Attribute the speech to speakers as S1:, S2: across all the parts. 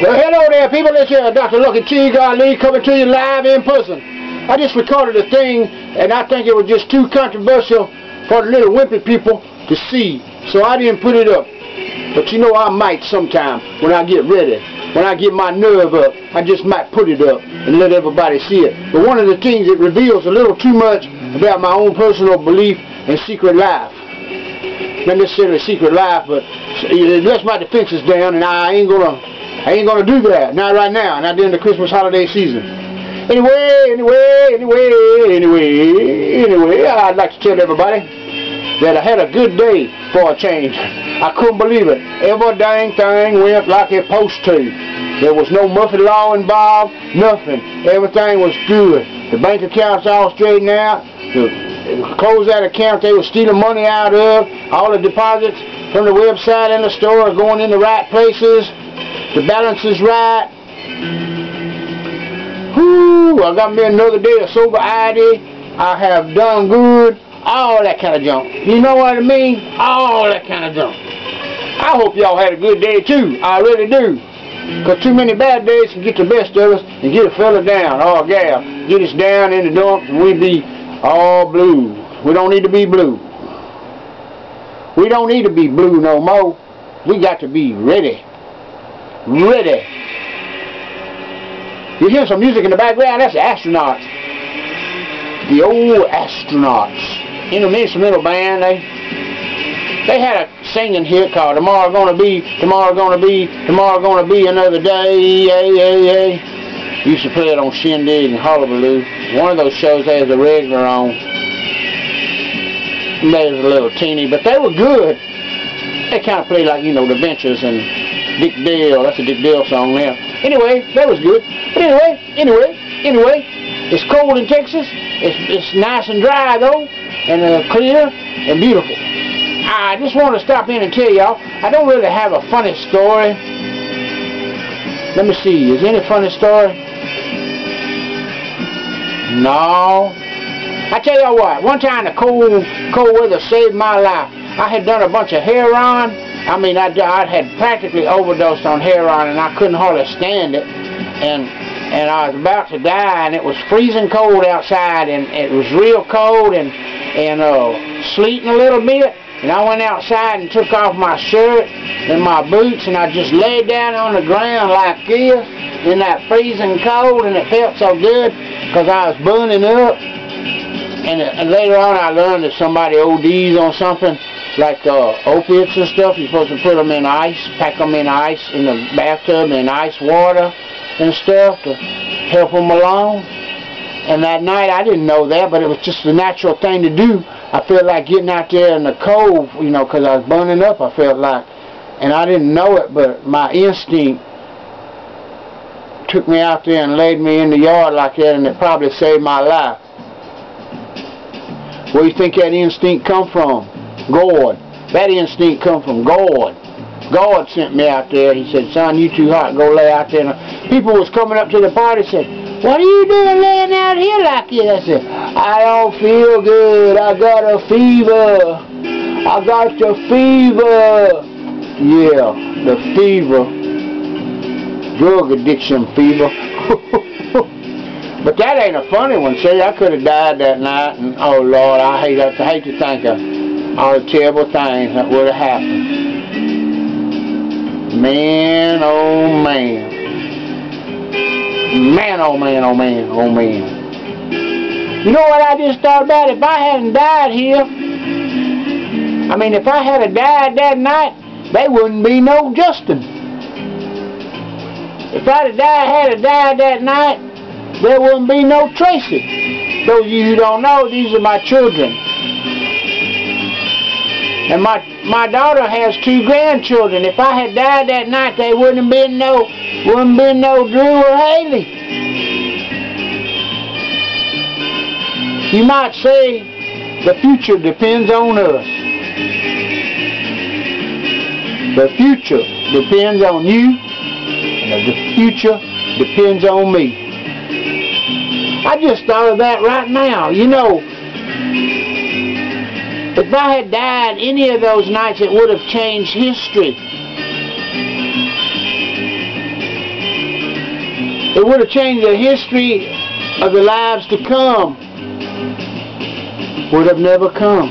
S1: Well, hello there, people. It's Dr. Lucky T. Ali coming to you live in person. I just recorded a thing, and I think it was just too controversial for the little wimpy people to see, so I didn't put it up. But you know I might sometime when I get ready. When I get my nerve up, I just might put it up and let everybody see it. But one of the things, it reveals a little too much about my own personal belief and secret life. Not necessarily secret life, but it lets my defenses down, and I ain't gonna do that. Not right now, not during the Christmas holiday season. Anyway, I'd like to tell everybody that I had a good day for a change. I couldn't believe it. Every dang thing went like it's supposed to. There was no Murphy Law involved, nothing. Everything was good. The bank accounts all straightened out. The closed-out account they were stealing money out of. All the deposits from the website and the store are going in the right places. The balance is right. Whoo! I got me another day of sobriety. I have done good. All that kind of junk. You know what I mean? All that kind of junk. I hope y'all had a good day too. I really do. Because too many bad days can get the best of us and get a fella down, or a gal. Get us down in the dumps and we be all blue. We don't need to be blue. We don't need to be blue no more. We got to be ready. Ready. You hear some music in the background? That's the astronauts. The old astronauts. Instrumental band. They had a singing hit called Tomorrow Gonna Be Another Day. Yeah. Used to play it on Shindig and Hullabaloo. One of those shows they was a regular on. They was a little teeny, but they were good. They kind of played like, you know, The Ventures and Dick Dale. That's a Dick Dale song now. Anyway, that was good. But anyway, it's cold in Texas. It's nice and dry though, and clear and beautiful. I just want to stop in and tell y'all, I don't really have a funny story. Let me see, is there any funny story? No. I tell y'all what, one time the cold weather saved my life. I had done a bunch of heroin. I mean, I had practically overdosed on heroin, and I couldn't hardly stand it. And I was about to die, and it was freezing cold outside, and it was real cold, and sleeting a little bit. And I went outside and took off my shirt and my boots, and I just laid down on the ground like this in that freezing cold, and it felt so good because I was burning up. And later on I learned that somebody ODs on something like opiates and stuff. You're supposed to put them in ice, pack them in ice in the bathtub in ice water and stuff to help them along. And that night I didn't know that, but it was just the natural thing to do. I felt like getting out there in the cold, you know, because I was burning up, I felt like. And I didn't know it, but my instinct took me out there and laid me in the yard like that, and it probably saved my life. Where do you think that instinct come from? God. That instinct come from God. God sent me out there. He said, son, you too hot, go lay out there. And people was coming up to the party and said, what are you doing laying out here like this? I said, I don't feel good. I got a fever. I got the fever. Yeah, the fever. Drug addiction fever. But that ain't a funny one. See, I could have died that night, and oh Lord, I hate to think of all the terrible things that would have happened. Man, oh man. Man, oh man, oh man, oh man. You know what I just thought about? If I hadn't died here, I mean, if I had died that night, there wouldn't be no Justin. If I'd have died that night, there wouldn't be no Tracy. Those of you who don't know, these are my children. And my daughter has 2 grandchildren. If I had died that night, there wouldn't have been no Drew or Haley. You might say the future depends on us. The future depends on you, and the future depends on me. I just thought of that right now. You know, if I had died any of those nights, it would have changed history. It would have changed the history of the lives to come. Would have never come.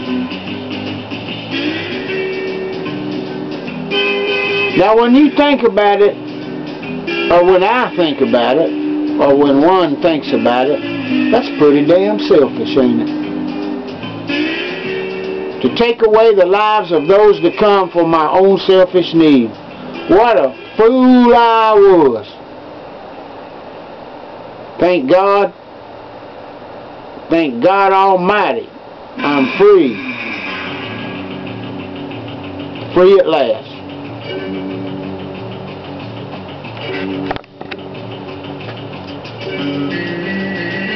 S1: Now when you think about it, or when I think about it, or when one thinks about it, that's pretty damn selfish, ain't it? To take away the lives of those that come for my own selfish need. What a fool I was. Thank God Almighty, I'm free. Free at last.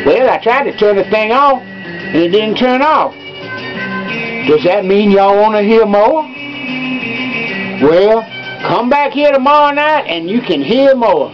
S1: Well, I tried to turn the thing off, and it didn't turn off. Does that mean y'all want to hear more? Well, come back here tomorrow night, and you can hear more.